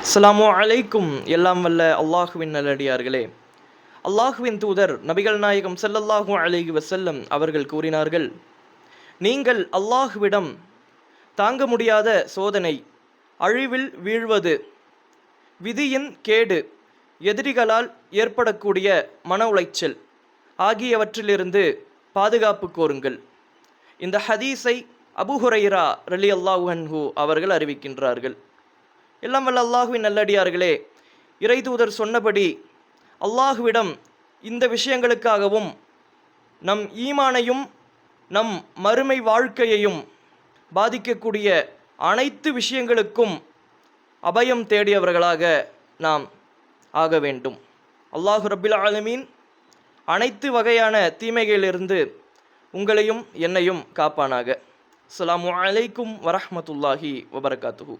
அஸ்ஸலாமு அலைக்கும். எல்லாம் வல்ல அல்லாஹுவின் நல்லடியார்களே, அல்லாஹுவின் தூதர் நபிகள் நாயகம் ஸல்லல்லாஹு அலைஹி வஸல்லம் அவர்கள் கூறினார்கள், நீங்கள் அல்லாஹுவிடம் தாங்க முடியாத சோதனை, அழிவில் வீழ்வது, விதியின் கேடு, எதிரிகளால் ஏற்படக்கூடிய மன உளைச்சல் ஆகியவற்றிலிருந்து பாதுகாப்பு கோருங்கள். இந்த ஹதீஸை அபூ ஹுரைரா ரலியல்லாஹு அன்ஹு அவர்கள் அறிவிக்கின்றார்கள். எல்லாம் வல்ல அல்லாஹுவின் நல்லடியார்களே, இறை தூதர் சொன்னபடி அல்லாஹுவிடம் இந்த விஷயங்களுக்காகவும் நம் ஈமானையும் நம் மறுமை வாழ்க்கையையும் பாதிக்கக்கூடிய அனைத்து விஷயங்களுக்கும் அபயம் தேடியவர்களாக நாம் ஆக வேண்டும். அல்லாஹு ரப்பில் ஆலமீன் அனைத்து வகையான தீமைகளிலிருந்து உங்களையும் என்னையும் காப்பானாக. அஸ்ஸலாமு அலைக்கும் வரஹ்மத்துல்லாஹி வபரகாத்துஹு.